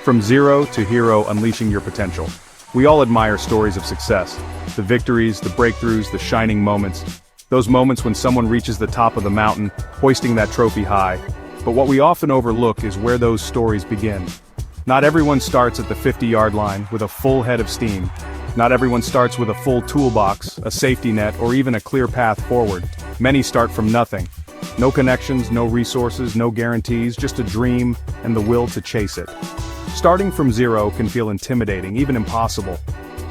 From zero to hero, unleashing your potential. We all admire stories of success. The victories, the breakthroughs, the shining moments. Those moments when someone reaches the top of the mountain, hoisting that trophy high. But what we often overlook is where those stories begin. Not everyone starts at the 50-yard line with a full head of steam. Not everyone starts with a full toolbox, a safety net, or even a clear path forward. Many start from nothing. No connections, no resources, no guarantees, just a dream and the will to chase it. Starting from zero can feel intimidating, even impossible.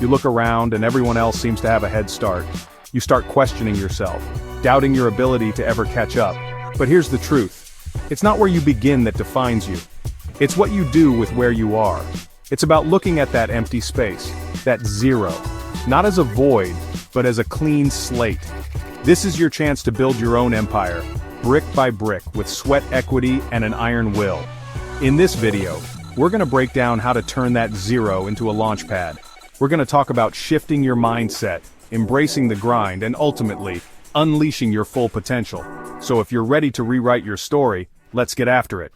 You look around and everyone else seems to have a head start. You start questioning yourself, doubting your ability to ever catch up. But here's the truth. It's not where you begin that defines you. It's what you do with where you are. It's about looking at that empty space, that zero, not as a void, but as a clean slate. This is your chance to build your own empire, brick by brick, with sweat equity and an iron will. In this video, we're going to break down how to turn that zero into a launch pad. We're going to talk about shifting your mindset, embracing the grind, and ultimately, unleashing your full potential. So if you're ready to rewrite your story, let's get after it.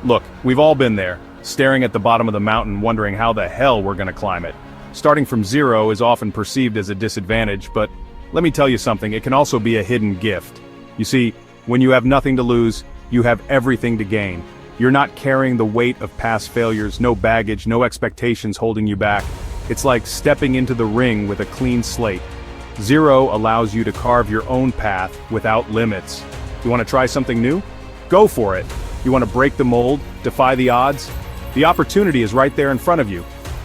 Look, we've all been there, staring at the bottom of the mountain wondering how the hell we're going to climb it. Starting from zero is often perceived as a disadvantage, but let me tell you something, it can also be a hidden gift. You see, when you have nothing to lose, you have everything to gain. You're not carrying the weight of past failures, no baggage, no expectations holding you back. It's like stepping into the ring with a clean slate. Zero allows you to carve your own path without limits. You want to try something new? Go for it. You want to break the mold, defy the odds? The opportunity is right there in front of you.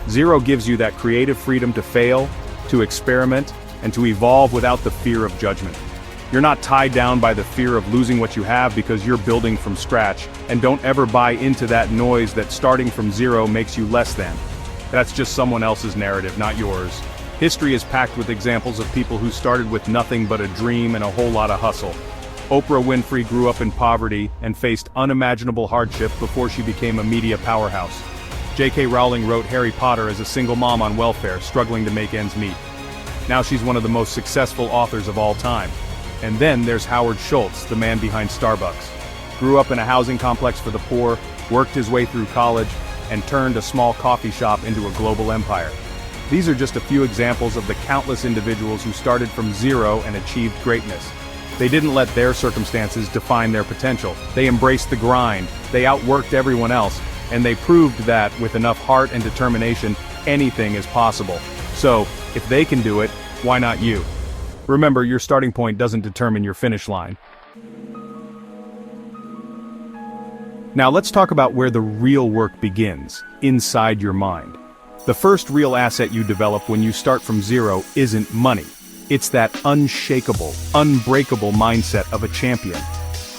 Zero gives you that creative freedom to fail, to experiment, and to evolve without the fear of judgment. You're not tied down by the fear of losing what you have because you're building from scratch, and don't ever buy into that noise that starting from zero makes you less than. That's just someone else's narrative, not yours. History is packed with examples of people who started with nothing but a dream and a whole lot of hustle. Oprah Winfrey grew up in poverty and faced unimaginable hardship before she became a media powerhouse. J.K. Rowling wrote Harry Potter as a single mom on welfare, struggling to make ends meet. Now she's one of the most successful authors of all time. And then there's Howard Schultz, the man behind Starbucks. Grew up in a housing complex for the poor, worked his way through college, and turned a small coffee shop into a global empire. These are just a few examples of the countless individuals who started from zero and achieved greatness. They didn't let their circumstances define their potential. They embraced the grind, they outworked everyone else, and they proved that, with enough heart and determination, anything is possible. So, if they can do it, why not you? Remember, your starting point doesn't determine your finish line. Now let's talk about where the real work begins, inside your mind. The first real asset you develop when you start from zero isn't money. It's that unshakable, unbreakable mindset of a champion.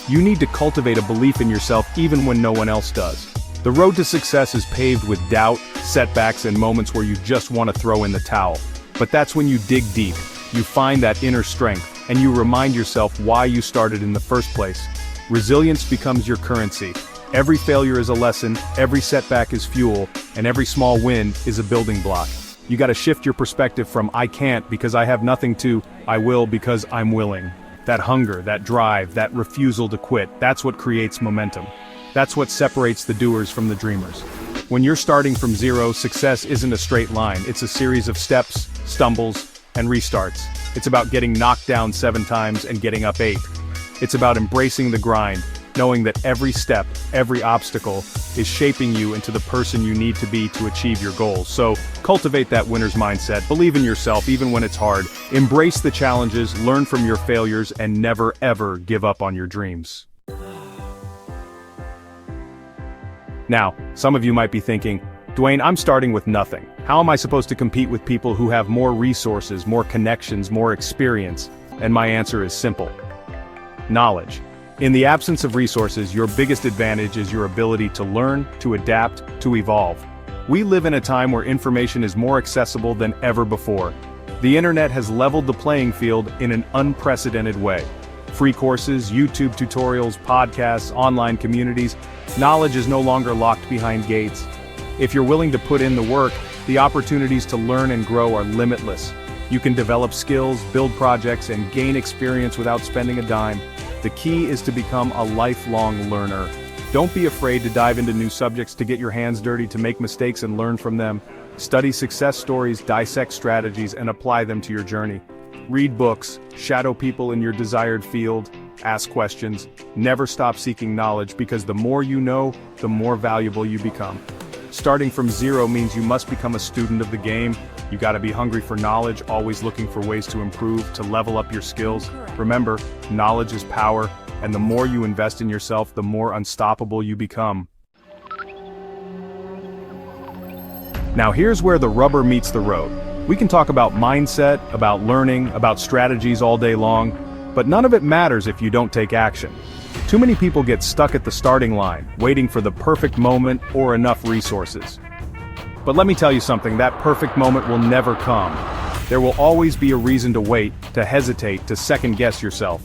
You need to cultivate a belief in yourself even when no one else does. The road to success is paved with doubt, setbacks, and moments where you just want to throw in the towel. But that's when you dig deep, you find that inner strength, and you remind yourself why you started in the first place. Resilience becomes your currency. Every failure is a lesson, every setback is fuel, and every small win is a building block. You gotta shift your perspective from "I can't because I have nothing" to "I will because I'm willing." That hunger, that drive, that refusal to quit, that's what creates momentum. That's what separates the doers from the dreamers. When you're starting from zero, success isn't a straight line, it's a series of steps, stumbles, and restarts. It's about getting knocked down 7 times and getting up 8. It's about embracing the grind, knowing that every step, every obstacle, is shaping you into the person you need to be to achieve your goals. So, cultivate that winner's mindset, believe in yourself even when it's hard, embrace the challenges, learn from your failures, and never ever give up on your dreams. Now, some of you might be thinking, Dwayne, I'm starting with nothing. How am I supposed to compete with people who have more resources, more connections, more experience? And my answer is simple. Knowledge. In the absence of resources, your biggest advantage is your ability to learn, to adapt, to evolve. We live in a time where information is more accessible than ever before. The internet has leveled the playing field in an unprecedented way. Free courses, YouTube tutorials, podcasts, online communities, knowledge is no longer locked behind gates. If you're willing to put in the work, the opportunities to learn and grow are limitless. You can develop skills, build projects, and gain experience without spending a dime. The key is to become a lifelong learner. Don't be afraid to dive into new subjects, to get your hands dirty, to make mistakes and learn from them. Study success stories, dissect strategies, and apply them to your journey. Read books, shadow people in your desired field, ask questions. Never stop seeking knowledge, because the more you know, the more valuable you become. Starting from zero means you must become a student of the game. You gotta be hungry for knowledge, always looking for ways to improve, to level up your skills. Remember, knowledge is power, and the more you invest in yourself, the more unstoppable you become. Now here's where the rubber meets the road. We can talk about mindset, about learning, about strategies all day long, but none of it matters if you don't take action. Too many people get stuck at the starting line, waiting for the perfect moment or enough resources. But let me tell you something, that perfect moment will never come. There will always be a reason to wait, to hesitate, to second-guess yourself.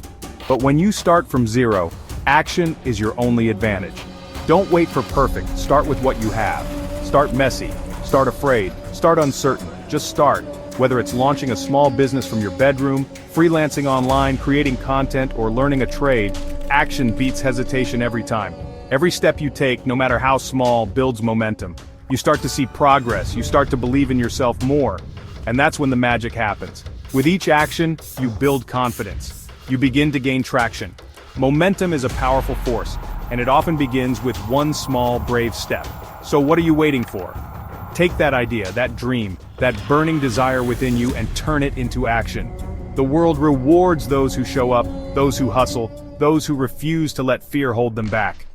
But when you start from zero, action is your only advantage. Don't wait for perfect, start with what you have. Start messy, start afraid, start uncertain, just start. Whether it's launching a small business from your bedroom, freelancing online, creating content, or learning a trade, action beats hesitation every time. Every step you take, no matter how small, builds momentum. You start to see progress, you start to believe in yourself more. And that's when the magic happens. With each action, you build confidence. You begin to gain traction. Momentum is a powerful force, and it often begins with one small, brave step. So what are you waiting for? Take that idea, that dream, that burning desire within you, and turn it into action. The world rewards those who show up, those who hustle, those who refuse to let fear hold them back.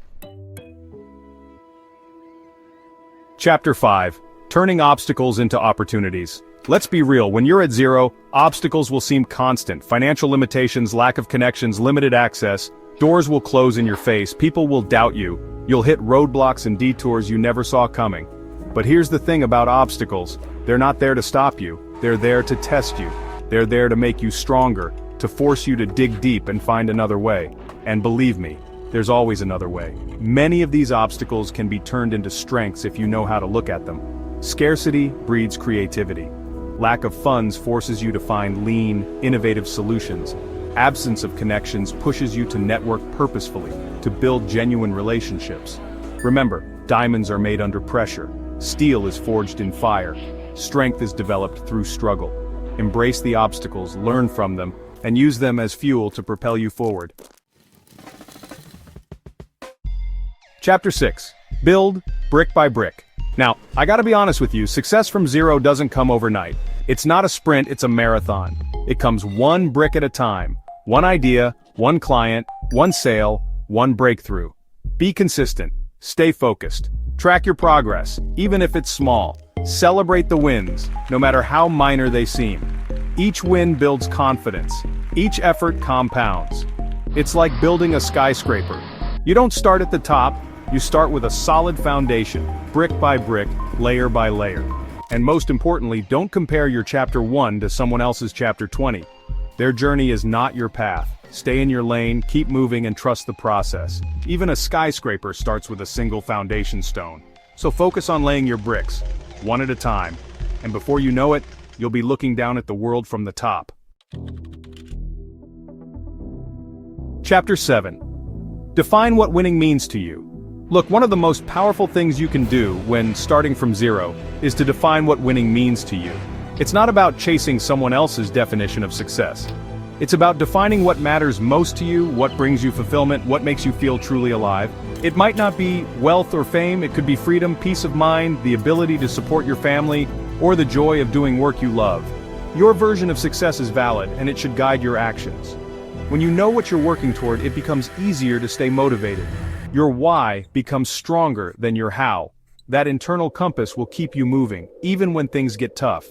Chapter 5. Turning obstacles into opportunities. Let's be real, when you're at zero, obstacles will seem constant. Financial limitations, lack of connections, limited access. Doors will close in your face, people will doubt you. You'll hit roadblocks and detours you never saw coming. But here's the thing about obstacles. They're not there to stop you. They're there to test you. They're there to make you stronger, to force you to dig deep and find another way. And believe me, there's always another way. Many of these obstacles can be turned into strengths if you know how to look at them. Scarcity breeds creativity. Lack of funds forces you to find lean, innovative solutions. Absence of connections pushes you to network purposefully, to build genuine relationships. Remember, diamonds are made under pressure. Steel is forged in fire. Strength is developed through struggle. Embrace the obstacles, learn from them, and use them as fuel to propel you forward. Chapter 6. Build, brick by brick. Now, I gotta be honest with you, success from zero doesn't come overnight. It's not a sprint, it's a marathon. It comes one brick at a time. One idea, one client, one sale, one breakthrough. Be consistent. Stay focused. Track your progress, even if it's small. Celebrate the wins, no matter how minor they seem. Each win builds confidence. Each effort compounds. It's like building a skyscraper. You don't start at the top, you start with a solid foundation, brick by brick, layer by layer. And most importantly, don't compare your chapter 1 to someone else's chapter 20. Their journey is not your path. Stay in your lane, keep moving, and trust the process. Even a skyscraper starts with a single foundation stone. So focus on laying your bricks, one at a time. And before you know it, you'll be looking down at the world from the top. Chapter 7. Define what winning means to you. Look, one of the most powerful things you can do when starting from zero is to define what winning means to you. It's not about chasing someone else's definition of success. It's about defining what matters most to you, what brings you fulfillment, what makes you feel truly alive. It might not be wealth or fame, it could be freedom, peace of mind, the ability to support your family, or the joy of doing work you love. Your version of success is valid, and it should guide your actions. When you know what you're working toward, it becomes easier to stay motivated. Your why becomes stronger than your how. That internal compass will keep you moving, even when things get tough.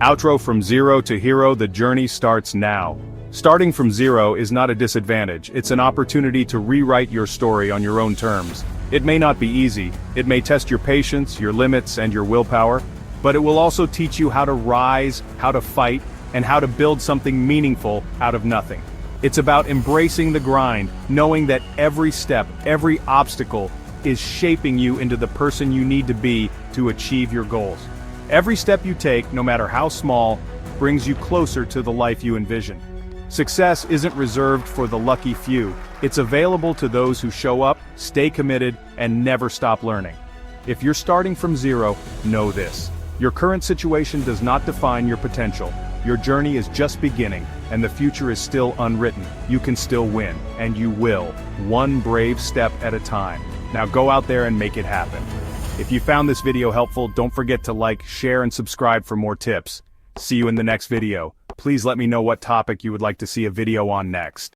Outro. From zero to hero, the journey starts now. Starting from zero is not a disadvantage, it's an opportunity to rewrite your story on your own terms. It may not be easy, it may test your patience, your limits, and your willpower, but it will also teach you how to rise, how to fight, and how to build something meaningful out of nothing. It's about embracing the grind, knowing that every step, every obstacle is shaping you into the person you need to be to achieve your goals. Every step you take, no matter how small, brings you closer to the life you envision. Success isn't reserved for the lucky few. It's available to those who show up, stay committed, and never stop learning. If you're starting from zero, know this. Your current situation does not define your potential. Your journey is just beginning, and the future is still unwritten. You can still win, and you will, one brave step at a time. Now go out there and make it happen. If you found this video helpful, don't forget to like, share, and subscribe for more tips. See you in the next video. Please let me know what topic you would like to see a video on next.